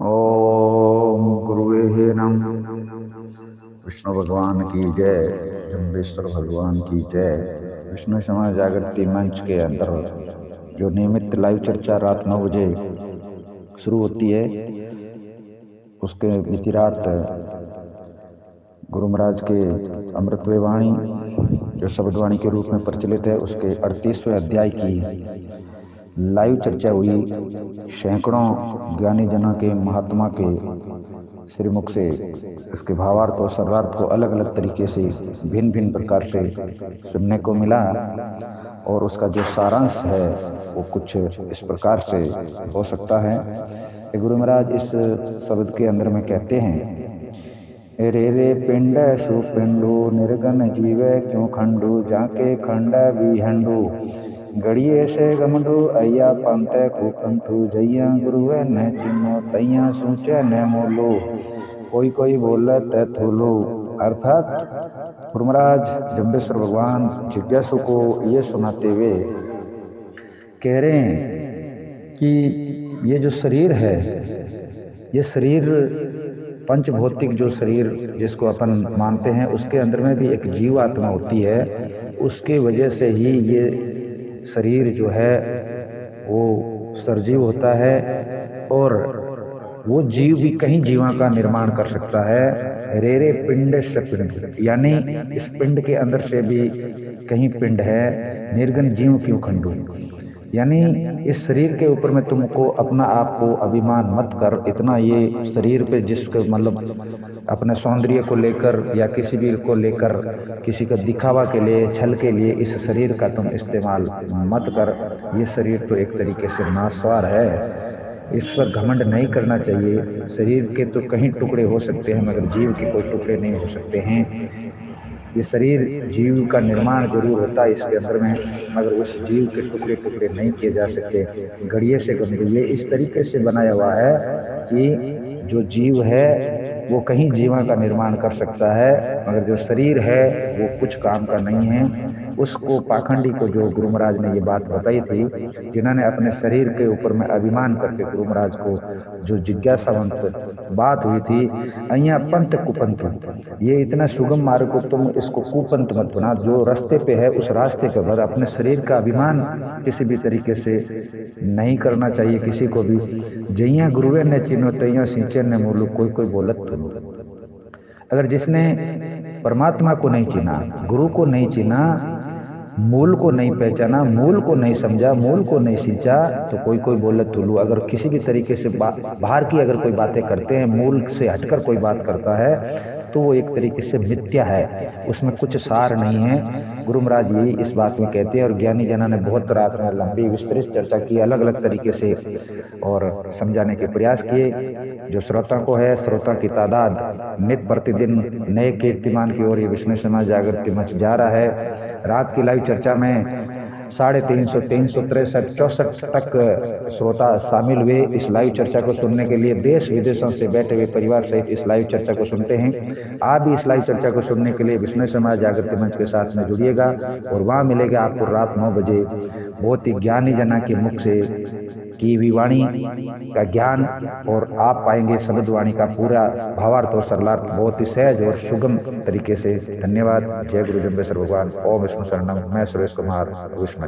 ओम गुरुवे नम। विष्णु भगवान की जय। जम्बेश्वर भगवान की जय। विष्णु समाज जागृति मंच के अंदर जो नियमित लाइव चर्चा रात 9 बजे शुरू होती है, उसके बीती रात गुरु महाराज के अमृतमय वाणी जो शब्दवाणी के रूप में प्रचलित है, उसके 38वें अध्याय की लाइव चर्चा हुई। सैकड़ों ज्ञानी जनों के, महात्मा के श्रीमुख से इसके भावार्थ और सर्वार्थ को अलग अलग तरीके से भिन्न भिन्न प्रकार से सुनने को मिला। और उसका जो सारांश है वो कुछ इस प्रकार से हो सकता है कि गुरु महाराज इस शब्द के अंदर में कहते हैं, रे रे पिंड सुपिंडु निर्गन जीवे क्यों खंडु जाके खंड विहंडु गड़िए से गमडु अय्या पंते कुपंथु जैया गुरुवे न चिन्नो तैया सूचे न मोलो कोई कोई बोले तै थूलो। अर्थात गुरु महाराज जम्बेश्वर भगवान जिज्ञासु को ये सुनाते हुए कह रहे हैं कि ये जो शरीर है, ये शरीर पंच भौतिक जो शरीर जिसको अपन मानते हैं, उसके अंदर में भी एक जीव आत्मा होती है। उसके वजह से ही ये शरीर जो है वो सर्जीव होता है और वो जीव भी कहीं जीवा का निर्माण कर सकता है। रे रे पिंड से पिंड, यानी इस पिंड के अंदर से भी कहीं पिंड है। निर्गन जीव क्यों खंडू, यानी इस शरीर के ऊपर में तुमको अपना आप को अभिमान मत कर। इतना ये शरीर पे जिसको मतलब अपने सौंदर्य को लेकर या किसी भी को लेकर किसी का दिखावा के लिए, छल के लिए इस शरीर का तुम इस्तेमाल मत कर। ये शरीर तो एक तरीके से नासवार है, इस पर घमंड नहीं करना चाहिए। शरीर के तो कहीं टुकड़े हो सकते हैं मगर जीव के कोई टुकड़े नहीं हो सकते हैं। ये शरीर जीव का निर्माण जरूर होता है इसके अंदर में, मगर उस जीव के टुकड़े टुकड़े नहीं किए जा सकते। घड़िए से गंभीर ये इस तरीके से बनाया हुआ है कि जो जीव है वो कहीं जीवा का निर्माण कर सकता है, मगर जो शरीर है वो कुछ काम का नहीं है। उसको पाखंडी को जो गुरु महाराज ने ये बात बताई थी, जिन्होंने अपने शरीर के ऊपर में अभिमान करके गुरु महाराज को जो जिज्ञासावंत बात हुई थी, अय्या पंथ कुपंथ, ये इतना सुगम मार्ग को तुम इसको कुपंथ मत बना। जो रास्ते पे है उस रास्ते पे भर। अपने शरीर का अभिमान किसी भी तरीके से नहीं करना चाहिए किसी को भी। जैया गुरुवे ने चिन्हो तैया सिंचे ने मोलू कोई कोई बोलत तुम। अगर जिसने परमात्मा को नहीं चिना, गुरु को नहीं चिना, मूल को नहीं पहचाना, मूल को नहीं समझा, मूल को नहीं सींचा, तो कोई कोई बोले तुलू। अगर किसी भी तरीके से बाहर की अगर कोई बातें करते हैं, मूल से हटकर कोई बात करता है, तो वो एक तरीके से मिथ्या है, उसमें कुछ सार नहीं है। गुरु महाराज यही इस बात में कहते हैं। और ज्ञानी जना ने बहुत रात में लंबी विस्तृत चर्चा की, अलग अलग तरीके से और समझाने के प्रयास किए। जो श्रोता को है, श्रोता की तादाद नित प्रतिदिन नए कीर्तिमान की ओर ये विष्णु समाज जागृति मंच जा रहा है। रात की लाइव चर्चा में 350, 363, 64 तक श्रोता शामिल हुए। इस लाइव चर्चा को सुनने के लिए देश विदेशों से बैठे हुए परिवार सहित इस लाइव चर्चा को सुनते हैं। आप भी इस लाइव चर्चा को सुनने के लिए विष्णु समाज जागृति मंच के साथ में जुड़िएगा और वहां मिलेगा आपको रात 9 बजे बहुत ही ज्ञानी जना के मुख से की हुई वाणी का ज्ञान, और आप पाएंगे शब्द वाणी का पूरा भावार्थ और सरलार्थ बहुत ही सहज और सुगम तरीके से। धन्यवाद। जय गुरु जम्बेश्वर भगवान। ओम विष्णु शरणम। मैं सुरेश कुमार विष्णु।